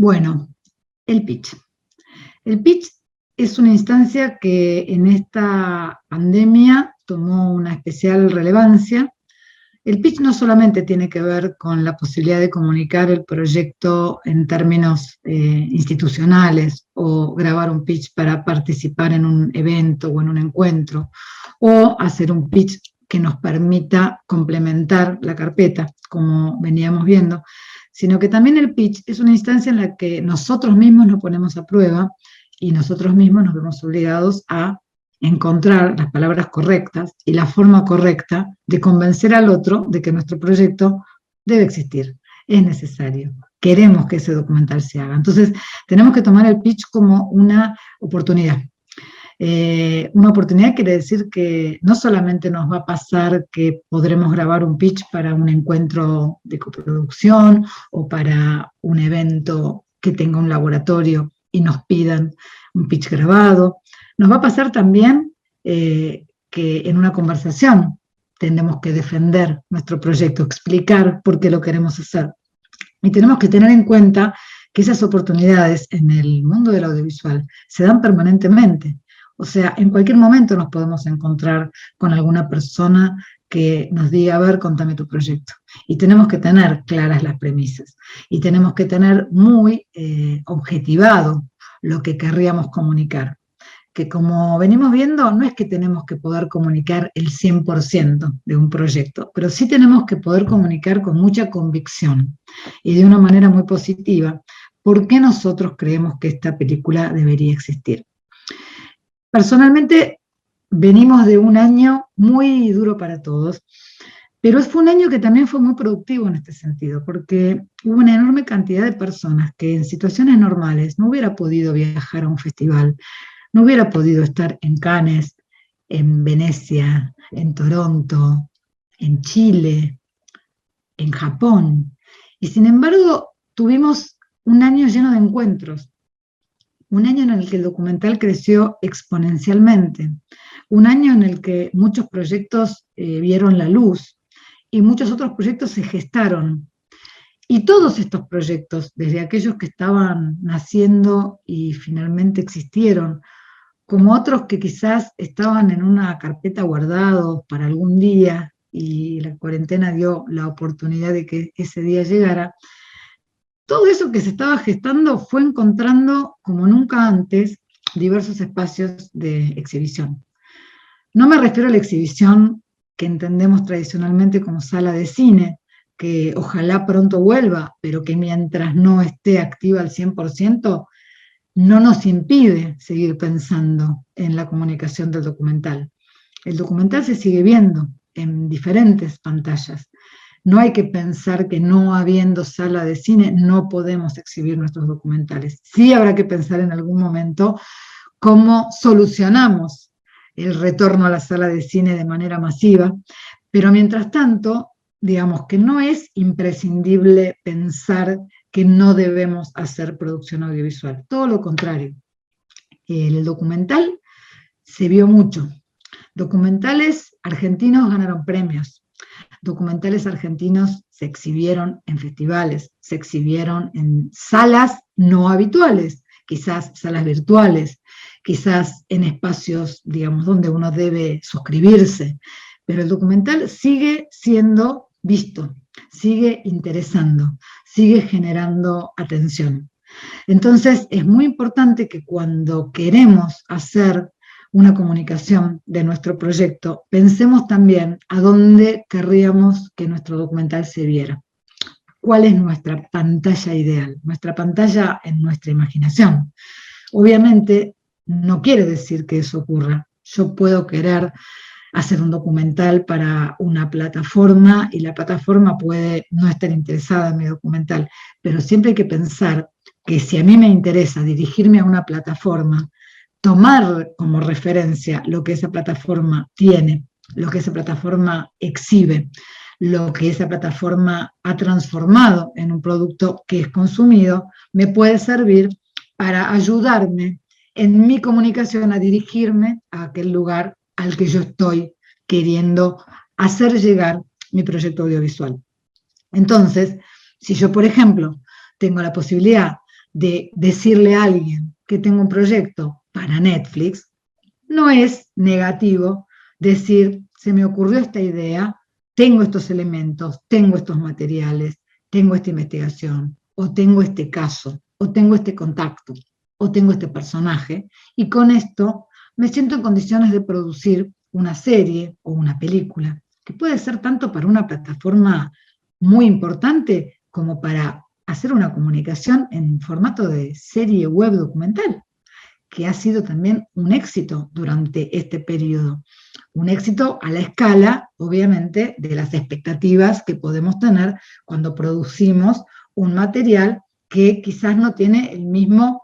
Bueno, el pitch. El pitch es una instancia que en esta pandemia tomó una especial relevancia. El pitch no solamente tiene que ver con la posibilidad de comunicar el proyecto en términos institucionales o grabar un pitch para participar en un evento o en un encuentro o hacer un pitch que nos permita complementar la carpeta, como veníamos viendo, sino que también el pitch es una instancia en la que nosotros mismos nos ponemos a prueba y nosotros mismos nos vemos obligados a encontrar las palabras correctas y la forma correcta de convencer al otro de que nuestro proyecto debe existir, es necesario, queremos que ese documental se haga. Entonces, tenemos que tomar el pitch como una oportunidad. Una oportunidad quiere decir que no solamente nos va a pasar que podremos grabar un pitch para un encuentro de coproducción o para un evento que tenga un laboratorio y nos pidan un pitch grabado. Nos va a pasar también que en una conversación tenemos que defender nuestro proyecto, explicar por qué lo queremos hacer. Y tenemos que tener en cuenta que esas oportunidades en el mundo del audiovisual se dan permanentemente. O sea, en cualquier momento nos podemos encontrar con alguna persona que nos diga, a ver, contame tu proyecto. Y tenemos que tener claras las premisas. Y tenemos que tener muy objetivado lo que querríamos comunicar. Que como venimos viendo, no es que tenemos que poder comunicar el 100% de un proyecto, pero sí tenemos que poder comunicar con mucha convicción y de una manera muy positiva por qué nosotros creemos que esta película debería existir. Personalmente, venimos de un año muy duro para todos, pero fue un año que también fue muy productivo en este sentido, porque hubo una enorme cantidad de personas que en situaciones normales no hubiera podido viajar a un festival, no hubiera podido estar en Cannes, en Venecia, en Toronto, en Chile, en Japón. Y sin embargo, tuvimos un año lleno de encuentros, un año en el que el documental creció exponencialmente, un año en el que muchos proyectos vieron la luz y muchos otros proyectos se gestaron. Y todos estos proyectos, desde aquellos que estaban naciendo y finalmente existieron, como otros que quizás estaban en una carpeta guardados para algún día y la cuarentena dio la oportunidad de que ese día llegara, todo eso que se estaba gestando fue encontrando, como nunca antes, diversos espacios de exhibición. No me refiero a la exhibición que entendemos tradicionalmente como sala de cine, que ojalá pronto vuelva, pero que mientras no esté activa al 100%, no nos impide seguir pensando en la comunicación del documental. El documental se sigue viendo en diferentes pantallas. No hay que pensar que no habiendo sala de cine no podemos exhibir nuestros documentales. Sí habrá que pensar en algún momento cómo solucionamos el retorno a la sala de cine de manera masiva, pero mientras tanto, digamos que no es imprescindible pensar que no debemos hacer producción audiovisual. Todo lo contrario. El documental se vio mucho. Documentales argentinos ganaron premios. Documentales argentinos se exhibieron en festivales, se exhibieron en salas no habituales, quizás salas virtuales, quizás en espacios, digamos, donde uno debe suscribirse, pero el documental sigue siendo visto, sigue interesando, sigue generando atención. Entonces, es muy importante que cuando queremos hacer una comunicación de nuestro proyecto, pensemos también a dónde querríamos que nuestro documental se viera. ¿Cuál es nuestra pantalla ideal? Nuestra pantalla en nuestra imaginación. Obviamente, no quiere decir que eso ocurra. Yo puedo querer hacer un documental para una plataforma y la plataforma puede no estar interesada en mi documental, pero siempre hay que pensar que si a mí me interesa dirigirme a una plataforma, tomar como referencia lo que esa plataforma tiene, lo que esa plataforma exhibe, lo que esa plataforma ha transformado en un producto que es consumido, me puede servir para ayudarme en mi comunicación a dirigirme a aquel lugar al que yo estoy queriendo hacer llegar mi proyecto audiovisual. Entonces, si yo, por ejemplo, tengo la posibilidad de decirle a alguien que tengo un proyecto para Netflix, no es negativo decir, se me ocurrió esta idea, tengo estos elementos, tengo estos materiales, tengo esta investigación, o tengo este caso, o tengo este contacto, o tengo este personaje, y con esto me siento en condiciones de producir una serie o una película, que puede ser tanto para una plataforma muy importante como para hacer una comunicación en formato de serie web documental, que ha sido también un éxito durante este periodo. Un éxito a la escala, obviamente, de las expectativas que podemos tener cuando producimos un material que quizás no tiene el mismo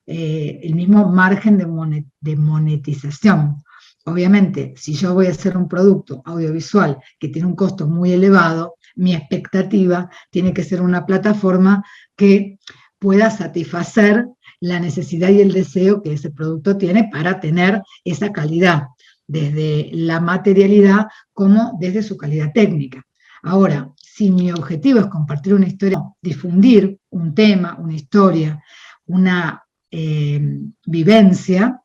margen de monetización. Obviamente, si yo voy a hacer un producto audiovisual que tiene un costo muy elevado, mi expectativa tiene que ser una plataforma que pueda satisfacer la necesidad y el deseo que ese producto tiene para tener esa calidad, desde la materialidad como desde su calidad técnica. Ahora, si mi objetivo es compartir una historia, difundir un tema, una historia, una vivencia,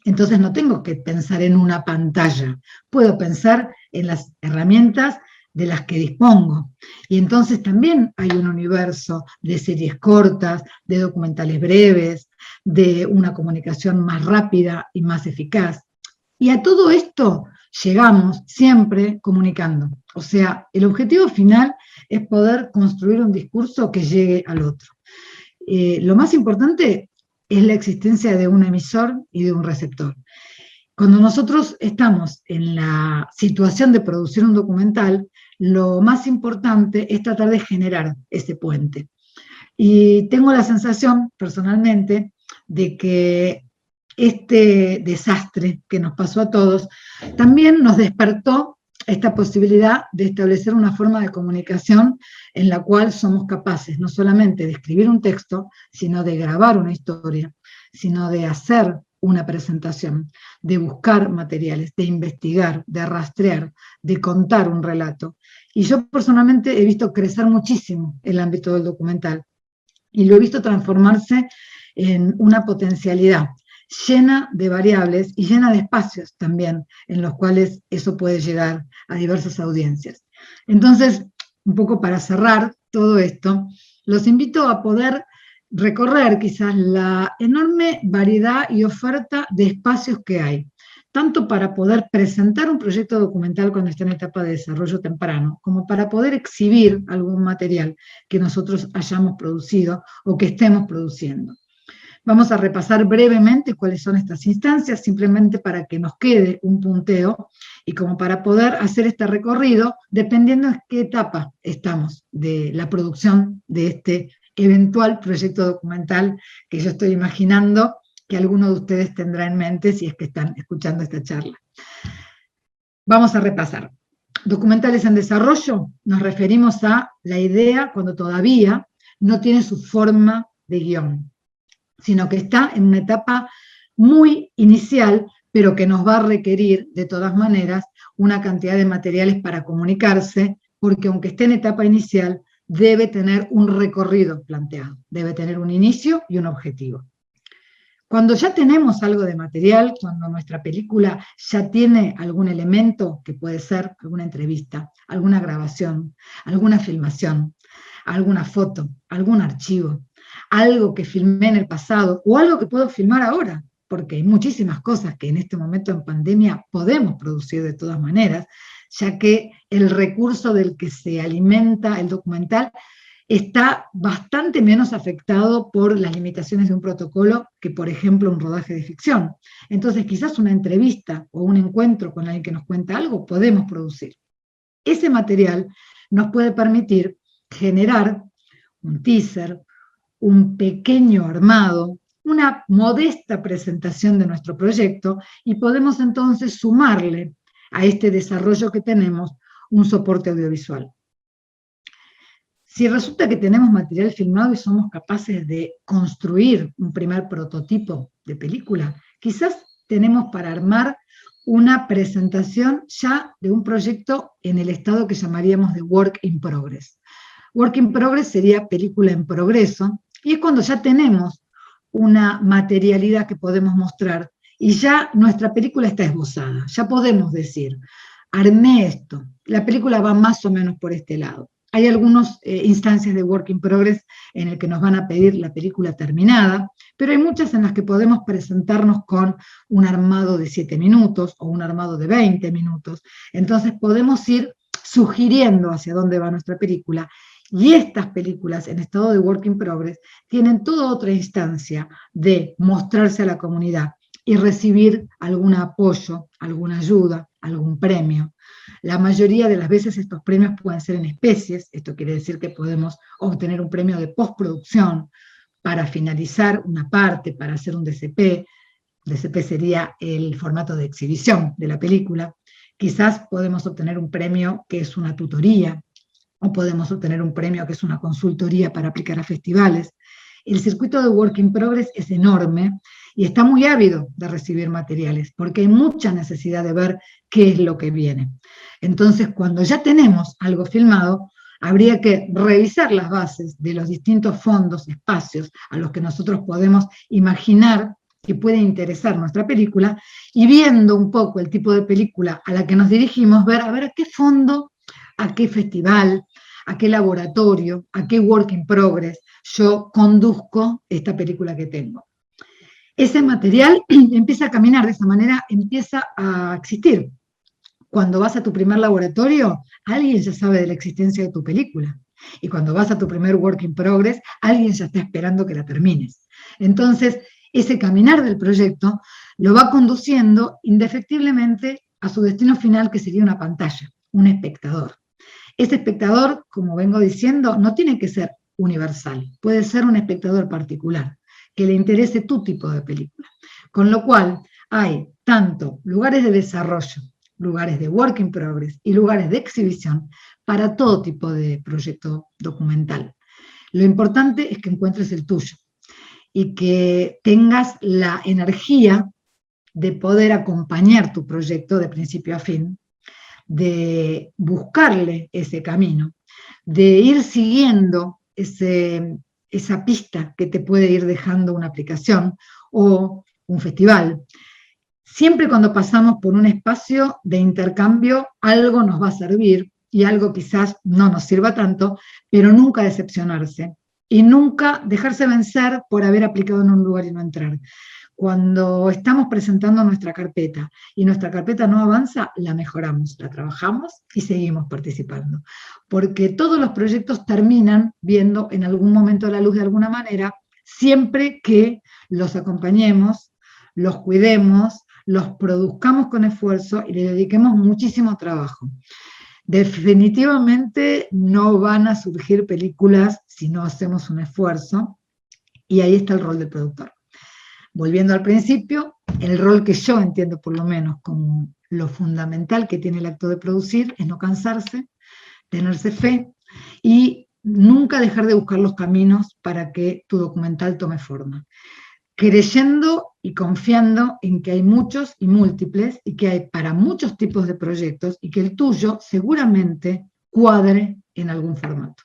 entonces no tengo que pensar en una pantalla, puedo pensar en las herramientas de las que dispongo. Y entonces también hay un universo de series cortas, de documentales breves, de una comunicación más rápida y más eficaz. Y a todo esto llegamos siempre comunicando. O sea, el objetivo final es poder construir un discurso que llegue al otro. Lo más importante es la existencia de un emisor y de un receptor. Cuando nosotros estamos en la situación de producir un documental, lo más importante es tratar de generar ese puente. Y tengo la sensación, personalmente, de que este desastre que nos pasó a todos también nos despertó esta posibilidad de establecer una forma de comunicación en la cual somos capaces no solamente de escribir un texto, sino de grabar una historia, sino de hacer una presentación, de buscar materiales, de investigar, de rastrear, de contar un relato. Y yo personalmente he visto crecer muchísimo el ámbito del documental y lo he visto transformarse en una potencialidad llena de variables y llena de espacios también en los cuales eso puede llegar a diversas audiencias. Entonces, un poco para cerrar todo esto, los invito a poder recorrer quizás la enorme variedad y oferta de espacios que hay, tanto para poder presentar un proyecto documental cuando está en etapa de desarrollo temprano, como para poder exhibir algún material que nosotros hayamos producido o que estemos produciendo. Vamos a repasar brevemente cuáles son estas instancias, simplemente para que nos quede un punteo y como para poder hacer este recorrido, dependiendo en qué etapa estamos de la producción de este eventual proyecto documental que yo estoy imaginando que alguno de ustedes tendrá en mente si es que están escuchando esta charla. Vamos a repasar. Documentales en desarrollo, nos referimos a la idea cuando todavía no tiene su forma de guión, sino que está en una etapa muy inicial, pero que nos va a requerir, de todas maneras, una cantidad de materiales para comunicarse, porque aunque esté en etapa inicial, debe tener un recorrido planteado, debe tener un inicio y un objetivo. Cuando ya tenemos algo de material, cuando nuestra película ya tiene algún elemento, que puede ser alguna entrevista, alguna grabación, alguna filmación, alguna foto, algún archivo, algo que filmé en el pasado o algo que puedo filmar ahora, porque hay muchísimas cosas que en este momento en pandemia podemos producir de todas maneras, ya que el recurso del que se alimenta el documental está bastante menos afectado por las limitaciones de un protocolo que, por ejemplo, un rodaje de ficción. Entonces, quizás una entrevista o un encuentro con alguien que nos cuenta algo podemos producir. Ese material nos puede permitir generar un teaser, un pequeño armado, una modesta presentación de nuestro proyecto y podemos entonces sumarle a este desarrollo que tenemos un soporte audiovisual. Si resulta que tenemos material filmado y somos capaces de construir un primer prototipo de película, quizás tenemos para armar una presentación ya de un proyecto en el estado que llamaríamos de work in progress. Work in progress sería película en progreso, Y es cuando ya tenemos una materialidad que podemos mostrar y ya nuestra película está esbozada, ya podemos decir, armé esto, la película va más o menos por este lado. Hay algunas instancias de work in progress en el que nos van a pedir la película terminada, pero hay muchas en las que podemos presentarnos con un armado de 7 minutos o un armado de 20 minutos. Entonces podemos ir sugiriendo hacia dónde va nuestra película. Y estas películas en estado de work in progress tienen toda otra instancia de mostrarse a la comunidad y recibir algún apoyo, alguna ayuda, algún premio. La mayoría de las veces estos premios pueden ser en especies, esto quiere decir que podemos obtener un premio de postproducción para finalizar una parte, para hacer un DCP. DCP sería el formato de exhibición de la película. Quizás podemos obtener un premio que es una tutoría, o podemos obtener un premio que es una consultoría para aplicar a festivales. El circuito de Work in Progress es enorme y está muy ávido de recibir materiales, porque hay mucha necesidad de ver qué es lo que viene. Entonces, cuando ya tenemos algo filmado, habría que revisar las bases de los distintos fondos, espacios a los que nosotros podemos imaginar que puede interesar nuestra película, y viendo un poco el tipo de película a la que nos dirigimos, ver a qué fondo, a qué festival, a qué laboratorio, a qué work in progress yo conduzco esta película que tengo. Ese material empieza a caminar, de esa manera empieza a existir. Cuando vas a tu primer laboratorio, alguien ya sabe de la existencia de tu película. Y cuando vas a tu primer work in progress, alguien ya está esperando que la termines. Entonces, ese caminar del proyecto lo va conduciendo indefectiblemente a su destino final, que sería una pantalla, un espectador. Ese espectador, como vengo diciendo, no tiene que ser universal, puede ser un espectador particular, que le interese tu tipo de película. Con lo cual, hay tanto lugares de desarrollo, lugares de work in progress y lugares de exhibición para todo tipo de proyecto documental. Lo importante es que encuentres el tuyo y que tengas la energía de poder acompañar tu proyecto de principio a fin, de buscarle ese camino, de ir siguiendo esa pista que te puede ir dejando una aplicación o un festival. Siempre cuando pasamos por un espacio de intercambio, algo nos va a servir y algo quizás no nos sirva tanto, pero nunca decepcionarse y nunca dejarse vencer por haber aplicado en un lugar y no entrar. Cuando estamos presentando nuestra carpeta y nuestra carpeta no avanza, la mejoramos, la trabajamos y seguimos participando. Porque todos los proyectos terminan viendo en algún momento la luz de alguna manera, siempre que los acompañemos, los cuidemos, los produzcamos con esfuerzo y le dediquemos muchísimo trabajo. Definitivamente no van a surgir películas si no hacemos un esfuerzo, y ahí está el rol del productor. Volviendo al principio, el rol que yo entiendo por lo menos como lo fundamental que tiene el acto de producir es no cansarse, tenerse fe y nunca dejar de buscar los caminos para que tu documental tome forma, creyendo y confiando en que hay muchos y múltiples y que hay para muchos tipos de proyectos y que el tuyo seguramente cuadre en algún formato.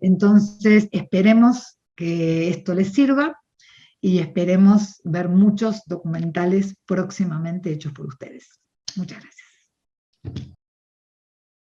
Entonces, esperemos que esto les sirva y esperemos ver muchos documentales próximamente hechos por ustedes. Muchas gracias.